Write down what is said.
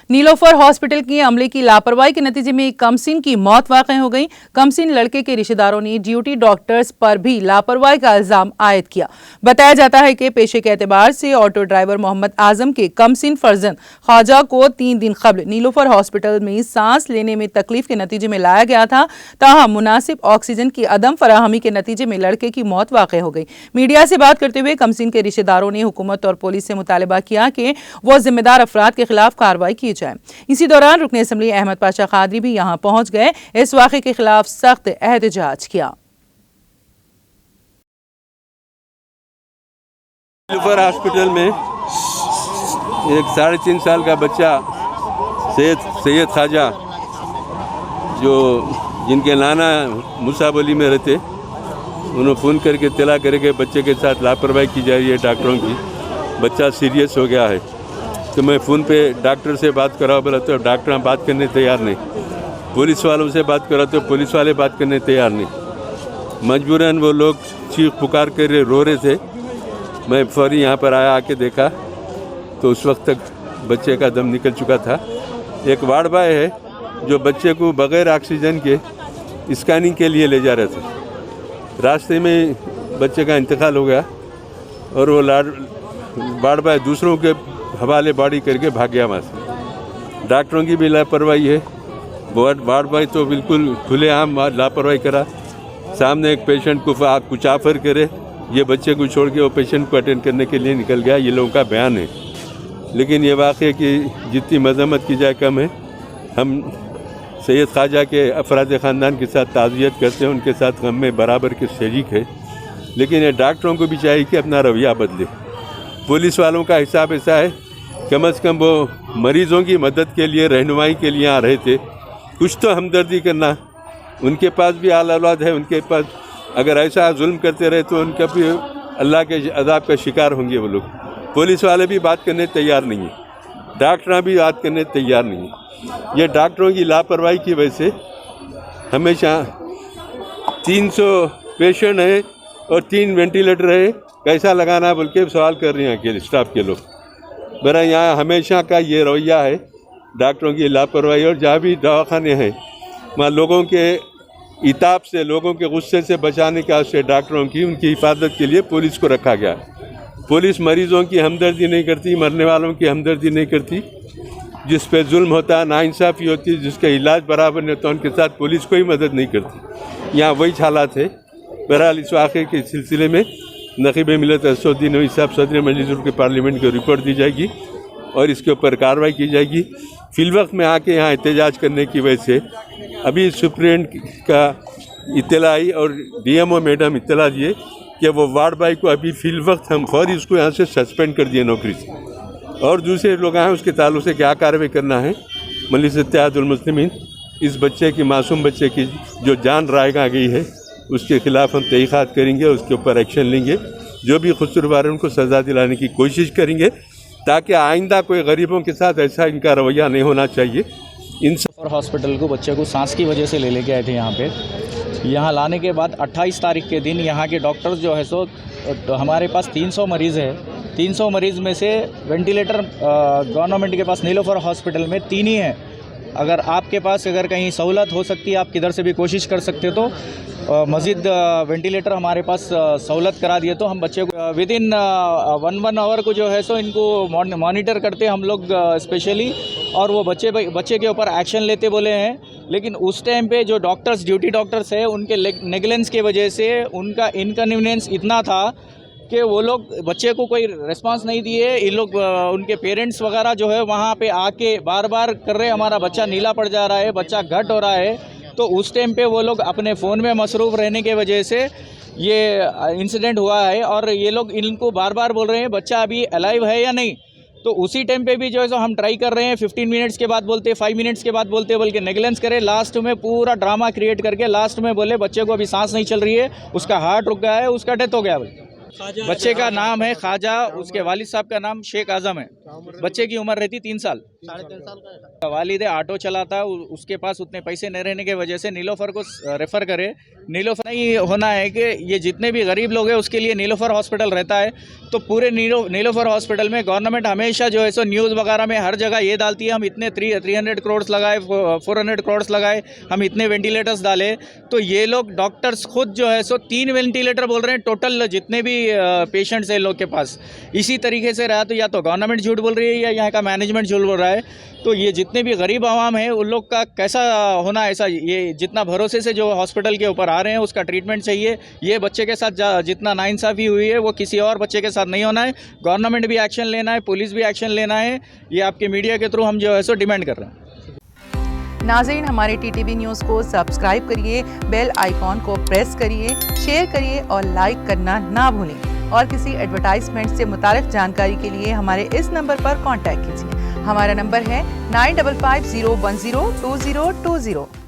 Nilofar hospital की अमले की लापरवाही के नतीजे में एक कमसीन की मौत वाक़ई हो गई। कमसीन लड़के के रिश्तेदारों ने ड्यूटी डॉक्टर्स पर भी लापरवाही का इल्जाम आयद किया। बताया जाता है कि पेशे के एतबार से ऑटो ड्राइवर मोहम्मद आजम के कमसीन फर्जंद ख्वाजा को 3 दिन कबल नीलोफर हॉस्पिटल में सांस लेने में तकलीफ के नतीजे में लाया गया था। ताहम मुनासिब ऑक्सीजन की अदम फराहमी के नतीजे में लड़के की मौत वाक़ई हो गई। मीडिया से बात करते हुए कमसीन के रिश्तेदारों ने हुकूमत और पुलिस से मुतालबा किया कि वो जिम्मेदार अफराद के खिलाफ कार्रवाई की जाए। इसी दौरान रुकन असम्बली अहमद पाशा कादरी भी यहां पहुंच गए। इस वाक़े के खिलाफ सख्त एहतजाज किया। नीलोफर हॉस्पिटल में एक 3.5 साल का बच्चा सैयद ख्वाजा, जो जिनके नाना मुसाबली में रहते, उन्होंने फ़ोन करके इत्तला करे कि बच्चे के साथ लापरवाही की जा रही है डॉक्टरों की, बच्चा सीरियस हो गया है। तो मैं फ़ोन पे डॉक्टर से बात करा, बोला तो डॉक्टर बात करने तैयार नहीं। पुलिस वालों से बात करा तो पुलिस वाले बात करने तैयार नहीं। मजबूरन वो लोग चीख पुकार कर रो रहे थे। मैं फौरी यहाँ पर आया, आके देखा तो उस वक्त तक बच्चे का दम निकल चुका था। एक वार्ड बॉय है जो बच्चे को बग़ैर ऑक्सीजन के स्कैनिंग के लिए ले जा रहा था। रास्ते में बच्चे का इंतकाल हो गया और वो वार्ड बॉय दूसरों के हवाले बॉडी करके भाग गया वहाँ से। डॉक्टरों की भी लापरवाही है। वार्ड बॉय तो बिल्कुल खुलेआम लापरवाही करा। सामने एक पेशेंट को कुछ ऑफर करे, ये बच्चे को छोड़ के वो पेशेंट को अटेंड करने के लिए निकल गया। ये लोगों का बयान है, लेकिन ये वाक़े की जितनी मजम्मत की जाए कम है। हम सैयद ख्वाजा के अफराद ख़ानदान के साथ ताज़ियत करते हैं, उनके साथ गम में बराबर के शरीक है, लेकिन ये डॉक्टरों को भी चाहिए कि अपना रवैया बदले। पुलिस वालों का हिसाब ऐसा है, कम से कम वो मरीज़ों की मदद के लिए, रहनुमाई के लिए आ रहे थे। कुछ तो हमदर्दी करना। उनके पास भी आल औलाद है, उनके पास अगर ऐसा जुल्म करते रहे तो उनका भी अल्लाह के अज़ाब का शिकार होंगे वो लोग। पुलिस वाले भी बात करने तैयार नहीं है, डॉक्टर भी बात करने तैयार नहीं है। ये डॉक्टरों की लापरवाही की वजह से हमेशा 300 पेशेंट है और 3 वेंटिलेटर है, कैसा लगाना बोल के सवाल कर रहे हैं अकेले स्टाफ के लोग। मेरा यहाँ हमेशा का ये रवैया है डॉक्टरों की लापरवाही। और जहाँ भी दवाखाने हैं वहाँ लोगों के इताब से, लोगों के गुस्से से बचाने का से डॉक्टरों की, उनकी हिफाजत के लिए पुलिस को रखा गया। पुलिस मरीज़ों की हमदर्दी नहीं करती, मरने वालों की हमदर्दी नहीं करती। जिस पे जुल्म होता है, नाइंसाफ़ी होती है, जिसका इलाज बराबर नहीं होता, उनके साथ पुलिस कोई मदद नहीं करती। यहाँ वही हालात है। बहरहाल इस वाक़े के सिलसिले में नक़ीब मिल्लत असदुद्दीन ओवैसी साहब सदर मजलिस के पार्लियामेंट को रिपोर्ट दी जाएगी और इसके ऊपर कार्रवाई की जाएगी। फिलवक्त में आके यहाँ एहतजाज करने की वजह से अभी सुप्रीम का इत्तला आई और DMO मैडम इत्तला दिए कि वो वार्ड बॉय को अभी फिलवक्त हम फौरी उसको यहाँ से सस्पेंड कर दिए नौकरी से, और दूसरे लोग आए उसके ताल्लुक से क्या कार्रवाई करना है। मजलिस इत्तेहादुल मुस्लिमीन इस बच्चे की, मासूम बच्चे की जो जान रायगा गई है, उसके ख़िलाफ़ हम तहक़ीक़ात करेंगे, उसके ऊपर एक्शन लेंगे। जो भी कसूरवार उनको सज़ा दिलाने की कोशिश करेंगे ताकि आइंदा कोई गरीबों के साथ ऐसा इनका रवैया नहीं होना चाहिए। इन और हॉस्पिटल को बच्चे को सांस की वजह से लेके आए थे यहाँ पे। यहाँ लाने के बाद 28 तारीख के दिन यहाँ के डॉक्टर्स जो है सो, तो हमारे पास 300 मरीज़ है। 300 मरीज़ में से वेंटिलेटर गवर्नमेंट के पास नीलोफर हॉस्पिटल में 3 ही है। अगर आपके पास अगर कहीं सहूलत हो सकती है, आप किधर से भी कोशिश कर सकते हो तो मज़ीद वेंटिलेटर हमारे पास सहूलत करा दिए तो हम बच्चे को विदिन 1 आवर को जो है सो इनको मॉनिटर करते हम लोग स्पेशली, और वो बच्चे के ऊपर एक्शन लेते बोले हैं। लेकिन उस टाइम पे जो डॉक्टर्स, ड्यूटी डॉक्टर्स है, उनके नेगलेंस की वजह से उनका इनकन्वीनियंस इतना था कि वो लोग बच्चे को कोई रिस्पांस नहीं दिए। ये लोग उनके पेरेंट्स वगैरह जो है वहाँ पे आके बार बार कर रहे, हमारा बच्चा नीला पड़ जा रहा है, बच्चा घट हो रहा है। तो उस टाइम पे वो लोग अपने फ़ोन में मसरूफ़ रहने के वजह से ये इंसिडेंट हुआ है, और ये लोग इनको बार बार बोल रहे हैं बच्चा अभी अलाइव है या नहीं। तो उसी टाइम पे भी जो है सो हम ट्राई कर रहे हैं, 15 मिनट्स के बाद बोलते, 5 मिनट्स के बाद बोलते, बल्कि नेगलेंस करे। लास्ट में पूरा ड्रामा क्रिएट करके लास्ट में बोले बच्चे को अभी सांस नहीं चल रही है, उसका हार्ट रुक गया है, उसका डेथ हो गया भाई। बच्चे का नाम है ख्वाजा, उसके वालिद साहब का नाम शेख आजम है। बच्चे की उम्र रहती 3 साल। 3.5 साल का है। वालिद ऑटो चलाता, उसके पास उतने पैसे नहीं रहने की वजह से नीलोफर को रेफर करे। नीलोफर नहीं होना है कि ये जितने भी गरीब लोग हैं उसके लिए नीलोफर हॉस्पिटल रहता है। तो पूरे नीलोफर हॉस्पिटल में गवर्नमेंट हमेशा जो है सो न्यूज़ वगैरह में हर जगह ये डालती है हम इतने 300 करोड़ लगाए, 400 करोड़ लगाए, हम इतने वेंटिलेटर्स डाले। तो ये लोग डॉक्टर्स खुद जो है सो 3 वेंटिलेटर बोल रहे हैं टोटल जितने भी पेशेंट्स हैं लोग के पास। इसी तरीके से रहा तो या तो गवर्नमेंट झूठ बोल रही है या यहाँ का मैनेजमेंट झूठ बोल रहा है। तो ये जितने भी गरीब आवाम है उन लोग का कैसा होना ऐसा, ये जितना भरोसे से जो हॉस्पिटल के ऊपर आ रहे हैं उसका ट्रीटमेंट चाहिए। ये बच्चे के साथ जितना नाइंसाफ़ी हुई है वो किसी और बच्चे के साथ नहीं होना है। गवर्नमेंट भी एक्शन लेना है, पुलिस भी एक्शन लेना है। ये आपके मीडिया के थ्रू हम जो है सो डिमांड कर रहे हैं। नाज़रीन, हमारे टीटीवी न्यूज़ को सब्सक्राइब करिए, बेल आइकॉन को प्रेस करिए, शेयर करिए और लाइक करना ना भूलें। और किसी एडवर्टाइजमेंट से मुताल्लिक़ जानकारी के लिए हमारे इस नंबर पर कॉन्टैक्ट कीजिए। हमारा नंबर है 9550102020।